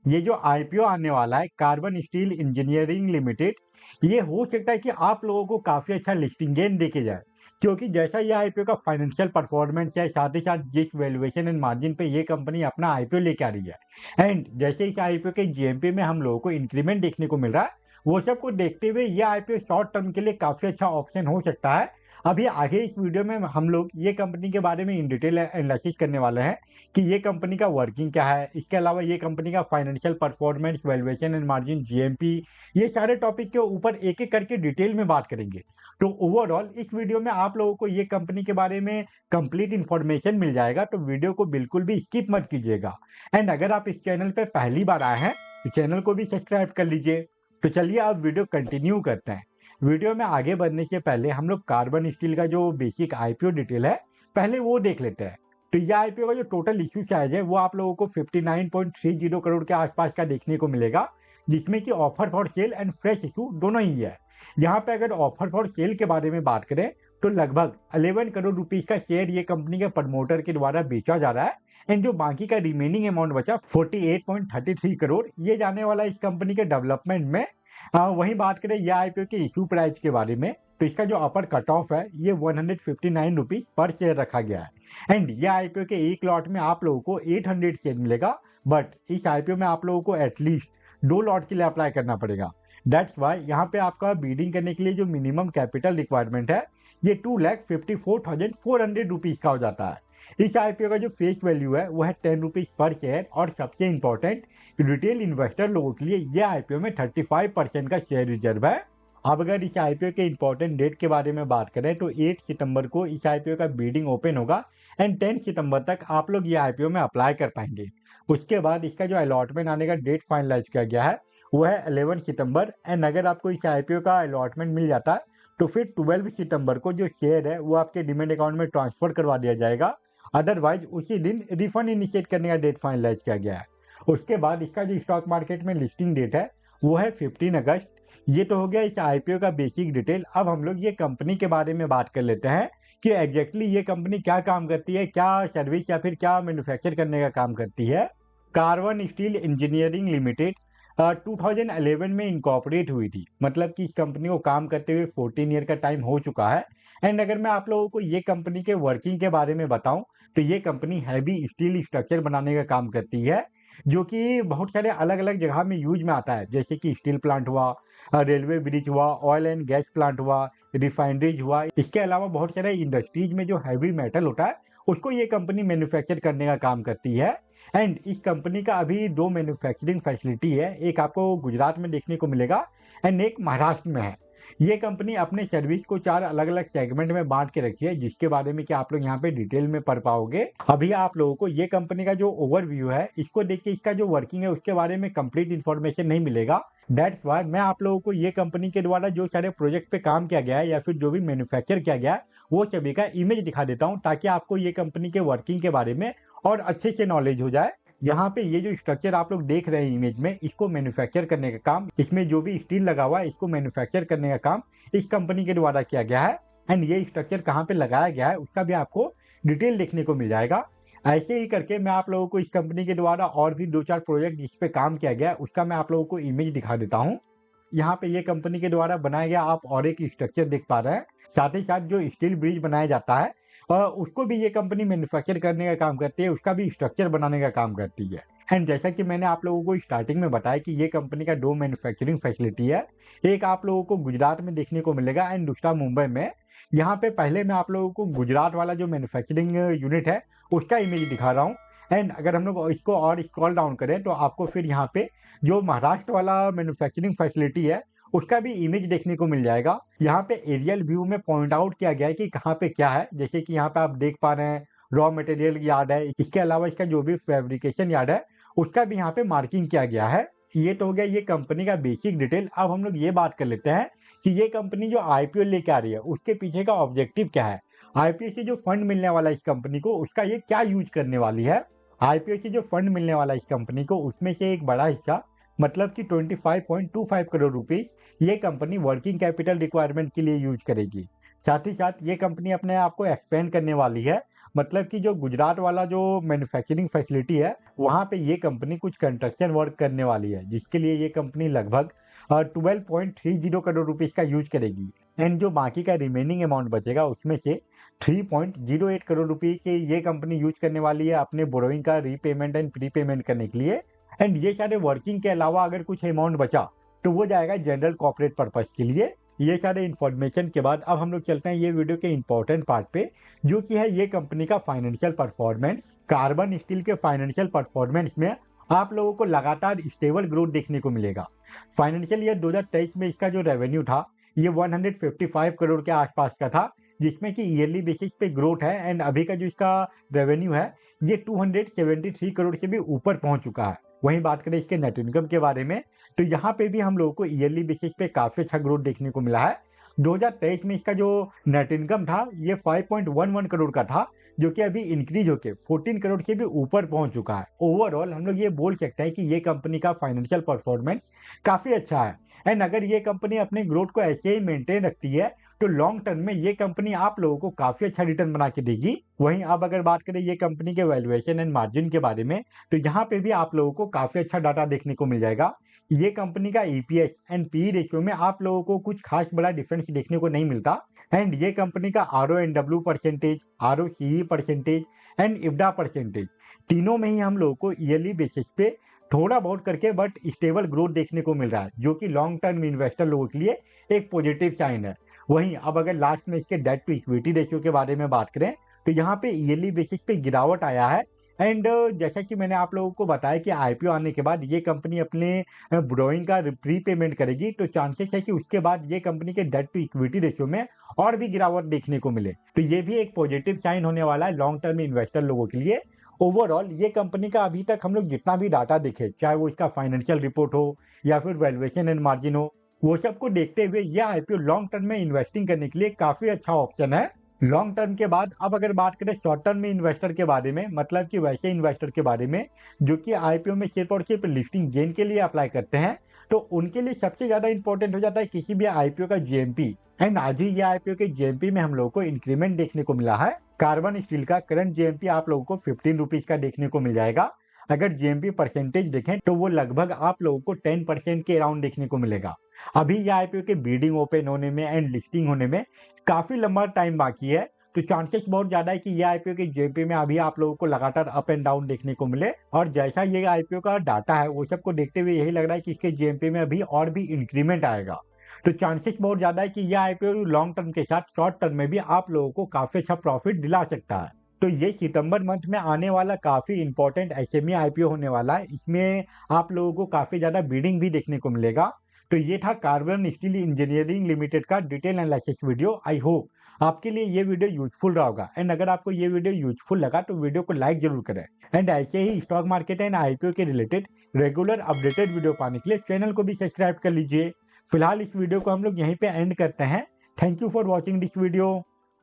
ये जो आईपीओ आने वाला है कार्बन स्टील इंजीनियरिंग लिमिटेड, ये हो सकता है कि आप लोगों को काफी अच्छा लिस्टिंग गेन देके जाए, क्योंकि जैसा ये आईपीओ का फाइनेंशियल परफॉर्मेंस है, साथ ही साथ जिस वैल्यूएशन एंड मार्जिन पे ये कंपनी अपना आईपीओ लेके आ रही है, एंड जैसे इस आईपीओ के जीएमपी में हम लोगों को इंक्रीमेंट देखने को मिल रहा है, वो सब को देखते हुए ये आईपीओ शॉर्ट टर्म के लिए काफी अच्छा ऑप्शन हो सकता है। अभी आगे इस वीडियो में हम लोग ये कंपनी के बारे में इन डिटेल एनालिसिस करने वाले हैं कि ये कंपनी का वर्किंग क्या है, इसके अलावा ये कंपनी का financial performance, valuation and margin, GMP, ये सारे टॉपिक के ऊपर एक एक करके डिटेल में बात करेंगे। तो ओवरऑल इस वीडियो में आप लोगों को ये कंपनी के बारे में कंप्लीट इन्फॉर्मेशन मिल जाएगा, तो वीडियो को बिल्कुल भी स्किप मत कीजिएगा। एंड अगर आप इस चैनल पे पहली बार आए हैं तो चैनल को भी सब्सक्राइब कर लीजिए। तो चलिए आप वीडियो कंटिन्यू करते हैं। वीडियो में आगे बढ़ने से पहले हम लोग कार्बन स्टील का जो बेसिक आईपीओ डिटेल है, पहले वो देख लेते हैं। तो ये आईपीओ का जो टोटल इशू साइज है वो आप लोगों को 59.30 करोड़ के आसपास का देखने को मिलेगा, जिसमें कि offer for sale and fresh issue दोनों ही है। यहाँ पे अगर ऑफर फॉर सेल के बारे में बात करें तो लगभग 11 करोड़ रुपीस का शेयर ये कंपनी के प्रमोटर के द्वारा बेचा जा रहा है, एंड जो बाकी का रिमेनिंग अमाउंट बचा 48.33 करोड़, ये जाने वाला इस कंपनी के डेवलपमेंट में। वहीं बात करें ये आईपीओ के इशू प्राइस के बारे में, तो इसका जो अपर कट ऑफ है ये 159 रुपीज पर शेयर रखा गया है, एंड ये आईपीओ के एक लॉट में आप लोगों को 800 शेयर मिलेगा। बट इस आईपीओ में आप लोगों को एटलीस्ट 2 लॉट के लिए अप्लाई करना पड़ेगा। दैट्स वाई यहाँ पे आपका बीडिंग करने के लिए जो मिनिमम कैपिटल रिक्वायरमेंट है ये 2,54,400 रुपीज का हो जाता है। इस आईपीओ का जो फेस वैल्यू है वो है 10 रुपीज पर शेयर, और सबसे इंपॉर्टेंट रिटेल इन्वेस्टर लोगों के लिए ये आईपीओ में 35% का शेयर रिजर्व है। अब अगर इस आईपीओ के इंपॉर्टेंट डेट के बारे में बात करें तो 8 सितंबर को इस आईपीओ का बीडिंग ओपन होगा, एंड 10 सितंबर तक आप लोग ये आईपीओ में अप्लाई कर पाएंगे। उसके बाद इसका जो अलॉटमेंट आने का डेट फाइनलाइज किया गया है वो है 11 सितंबर, एंड अगर आपको इस आईपीओ का अलॉटमेंट मिल जाता है तो फिर 12 सितंबर को जो शेयर है वो आपके डिमेट अकाउंट में ट्रांसफर करवा दिया जाएगा। अदरवाइज उसी दिन रिफंड इनिशिएट करने का डेट फाइनलाइज किया गया है। उसके बाद इसका जो स्टॉक मार्केट में लिस्टिंग डेट है वो है 15 अगस्त। ये तो हो गया इस आईपीओ का बेसिक डिटेल। अब हम लोग ये कंपनी के बारे में बात कर लेते हैं कि एग्जैक्टली ये कंपनी क्या काम करती है, क्या सर्विस या फिर क्या मैन्युफैक्चर करने का काम करती है। कार्बन स्टील इंजीनियरिंग लिमिटेड 2011 में इनकॉर्पोरेट हुई थी, मतलब कि इस कंपनी को काम करते हुए 14 ईयर का टाइम हो चुका है। एंड अगर मैं आप लोगों को ये कंपनी के वर्किंग के बारे में बताऊं तो ये कंपनी हैवी स्टील स्ट्रक्चर बनाने का काम करती है, जो कि बहुत सारे अलग अलग जगह में यूज में आता है, जैसे कि स्टील प्लांट हुआ, रेलवे ब्रिज हुआ, ऑयल एंड गैस प्लांट हुआ, रिफाइनरीज हुआ। इसके अलावा बहुत सारे इंडस्ट्रीज में जो हैवी मेटल होता है उसको ये कंपनी मैन्युफैक्चर करने का काम करती है। एंड इस कंपनी का अभी 2 मैन्युफैक्चरिंग फैसिलिटी है, एक आपको गुजरात में देखने को मिलेगा एंड एक महाराष्ट्र में है। ये कंपनी अपने सर्विस को 4 अलग अलग सेगमेंट में बांट के रखी है, जिसके बारे में कि आप लोग यहाँ पे डिटेल में पढ़ पाओगे। अभी आप लोगों को ये कंपनी का जो ओवरव्यू है इसको देख के इसका जो वर्किंग है उसके बारे में कंप्लीट इन्फॉर्मेशन नहीं मिलेगा। दैट्स वाई मैं आप लोगों को ये कंपनी के द्वारा जो सारे प्रोजेक्ट पे काम किया गया है या फिर जो भी मैन्युफैक्चर किया गया है वो सभी का इमेज दिखा देता हूँ, ताकि आपको ये कंपनी के वर्किंग के बारे में और अच्छे से नॉलेज हो जाए। यहाँ पे ये जो स्ट्रक्चर आप लोग देख रहे हैं इमेज में, इसको मैन्युफैक्चर करने का काम, इसमें जो भी स्टील लगा हुआ है इसको मैन्युफैक्चर करने का काम इस कंपनी के द्वारा किया गया है। एंड ये स्ट्रक्चर कहाँ पे लगाया गया है उसका भी आपको डिटेल देखने को मिल जाएगा। ऐसे ही करके मैं आप लोगों को इस कंपनी के द्वारा और भी 2-4 प्रोजेक्ट जिस पे काम किया गया है उसका मैं आप लोगों को इमेज दिखा देता हूँ। यहाँ पे ये कंपनी के द्वारा बनाया गया आप और एक स्ट्रक्चर देख पा रहे हैं। साथ ही साथ जो स्टील ब्रिज बनाया जाता है उसको भी ये कंपनी मैन्युफैक्चर करने का काम करती है, उसका भी स्ट्रक्चर बनाने का काम करती है। एंड जैसा कि मैंने आप लोगों को स्टार्टिंग में बताया कि ये कंपनी का 2 मैन्युफैक्चरिंग फैसिलिटी है, एक आप लोगों को गुजरात में देखने को मिलेगा एंड दूसरा मुंबई में। यहाँ पे पहले मैं आप लोगों को गुजरात वाला जो मैन्युफैक्चरिंग यूनिट है उसका इमेज दिखा रहा हूँ। एंड अगर हम लोग इसको और स्क्रॉल डाउन करें तो आपको फिर यहाँ पे जो महाराष्ट्र वाला मैन्युफैक्चरिंग फैसिलिटी है उसका भी इमेज देखने को मिल जाएगा। यहाँ पे एरियल व्यू में पॉइंट आउट किया गया है कि कहाँ पे क्या है, जैसे कि यहाँ पे आप देख पा रहे हैं रॉ मटेरियल यार्ड है, इसके अलावा इसका जो भी फैब्रिकेशन यार्ड है उसका भी यहाँ पे मार्किंग किया गया है। ये तो हो गया ये कंपनी का बेसिक डिटेल। अब हम लोग ये बात कर लेते हैं कि ये कंपनी जो आईपीओ लेके आ रही है उसके पीछे का ऑब्जेक्टिव क्या है। आईपीओ से जो फंड मिलने वाला है इस कंपनी को उसका ये क्या यूज करने वाली है। आईपीओ से जो फंड मिलने वाला है इस कंपनी को उसमें से एक बड़ा हिस्सा, मतलब कि 25.25 करोड़ रुपीस ये कंपनी वर्किंग कैपिटल रिक्वायरमेंट के लिए यूज करेगी। साथ ही साथ ये कंपनी अपने आप को एक्सपेंड करने वाली है, मतलब कि जो गुजरात वाला जो मैन्युफैक्चरिंग फैसिलिटी है, वहाँ पे ये कंपनी कुछ कंस्ट्रक्शन वर्क करने वाली है, जिसके लिए ये कंपनी लगभग 12.30 करोड़ रुपीस का यूज करेगी। एंड जो बाकी का रिमेनिंग अमाउंट बचेगा उसमें से 3.08 करोड़ रुपए के ये कंपनी यूज करने वाली है अपने बोरोइंग का रीपेमेंट एंड प्रीपेमेंट करने के लिए। एंड ये सारे वर्किंग के अलावा अगर कुछ अमाउंट बचा तो वो जाएगा जनरल कॉर्पोरेट पर्पस के लिए। ये सारे इन्फॉर्मेशन के बाद अब हम लोग चलते हैं ये वीडियो के इंपॉर्टेंट पार्ट पे, जो कि है ये कंपनी का फाइनेंशियल परफॉर्मेंस। कार्बन स्टील के फाइनेंशियल परफॉर्मेंस में आप लोगों को लगातार स्टेबल ग्रोथ देखने को मिलेगा। फाइनेंशियल ईयर 2023 में इसका जो रेवेन्यू था ये 155 करोड़ के आसपास का था, जिसमें कि ईयरली बेसिस पे ग्रोथ है। एंड अभी का जो इसका रेवेन्यू है ये 273 करोड़ से भी ऊपर पहुंच चुका है। वहीं बात करें इसके नेट इनकम के बारे में, तो यहाँ पे भी हम लोगों को ईयरली बेसिस पे काफी अच्छा ग्रोथ देखने को मिला है। 2023 में इसका जो नेट इनकम था ये 5.11 करोड़ का था, जो कि अभी इंक्रीज होके 14 करोड़ से भी ऊपर पहुंच चुका है। ओवरऑल हम लोग ये बोल सकते हैं कि ये कंपनी का फाइनेंशियल परफॉर्मेंस काफी अच्छा है। एंड अगर ये कंपनी अपने ग्रोथ को ऐसे ही मेंटेन रखती है तो लॉन्ग टर्म में ये कंपनी आप लोगों को काफी अच्छा रिटर्न बना के देगी। वहीं अब अगर बात करें ये कंपनी के वैल्यूएशन एंड मार्जिन के बारे में, तो यहाँ पे भी आप लोगों को काफी अच्छा डाटा देखने को मिल जाएगा। ये कंपनी का ईपीएस एंड पी रेशियो में आप लोगों को कुछ खास बड़ा डिफरेंस देखने को नहीं मिलता। एंड ये कंपनी का RONW percentage, ROCE percentage and EBITDA percentage, तीनों में ही हम लोगों को ईयरली बेसिस पे थोड़ा बहुत करके बट स्टेबल ग्रोथ देखने को मिल रहा है, जो कि लॉन्ग टर्म इन्वेस्टर लोगों के लिए एक पॉजिटिव साइन है। वहीं अब अगर लास्ट में इसके डेट टू इक्विटी रेशियो के बारे में बात करें, तो यहाँ पे ईयरली बेसिस पे गिरावट आया है। एंड जैसा कि मैंने आप लोगों को बताया कि आईपीओ आने के बाद ये कंपनी अपने बोरोइंग का प्रीपेमेंट करेगी, तो चांसेस है कि उसके बाद ये कंपनी के डेट टू इक्विटी रेशियो में और भी गिरावट देखने को मिले। तो ये भी एक पॉजिटिव साइन होने वाला है लॉन्ग टर्म इन्वेस्टर लोगों के लिए। ओवरऑल ये कंपनी का अभी तक हम लोग जितना भी डाटा देखे, चाहे वो इसका फाइनेंशियल रिपोर्ट हो या फिर वैल्यूएशन एंड मार्जिन हो, वो सब को देखते हुए ये आईपीओ लॉन्ग टर्म में इन्वेस्टिंग करने के लिए काफी अच्छा ऑप्शन है। लॉन्ग टर्म के बाद अब अगर बात करें शॉर्ट टर्म में इन्वेस्टर के बारे में, मतलब कि वैसे इन्वेस्टर के बारे में जो कि आईपीओ में सिर्फ और सिर्फ लिस्टिंग गेन के लिए अप्लाई करते हैं, तो उनके लिए सबसे ज्यादा इंपॉर्टेंट हो जाता है किसी भी आईपीओ का जीएमपी। एंड आज ही ये आईपीओ के जीएमपी में हम लोगों को इंक्रीमेंट देखने को मिला है। कार्बन स्टील का करंट जीएमपी आप लोगों को 15 रुपीज का देखने को मिल जाएगा। अगर जीएमपी परसेंटेज देखें तो वो लगभग आप लोगों को 10% के अराउंड देखने को मिलेगा। अभी ये आईपीओ के बीडिंग ओपन होने में एंड लिस्टिंग होने में काफी लंबा टाइम बाकी है, तो चांसेस बहुत ज्यादा है कि ये आईपीओ के जेपी में अभी आप लोगों को लगातार अप एंड डाउन देखने को मिले। और जैसा ये आईपीओ का डाटा है वो सबको देखते हुए यही लग रहा है कि इसके जेएमपी में अभी और भी इंक्रीमेंट आएगा। तो चांसेस बहुत ज्यादा है कि ये आईपीओ लॉन्ग टर्म के साथ शॉर्ट टर्म में भी आप लोगों को काफी अच्छा प्रॉफिट दिला सकता है। तो ये सितंबर मंथ में आने वाला काफी इंपॉर्टेंट एसएमई आईपीओ होने वाला है। इसमें आप लोगों को काफी ज्यादा बिडिंग भी देखने को मिलेगा। तो ये था कार्बन स्टील इंजीनियरिंग लिमिटेड का detail analysis video. I hope आपके लिए ये वीडियो यूजफुल रहा होगा। एंड अगर आपको ये वीडियो यूजफुल लगा तो वीडियो को लाइक जरूर करें। एंड ऐसे ही स्टॉक मार्केट एंड आईपीओ के रिलेटेड रेगुलर अपडेटेड वीडियो पाने के लिए चैनल को भी सब्सक्राइब कर लीजिए। फिलहाल इस वीडियो को हम लोग यहीं पे एंड करते हैं। Thank you for watching this video.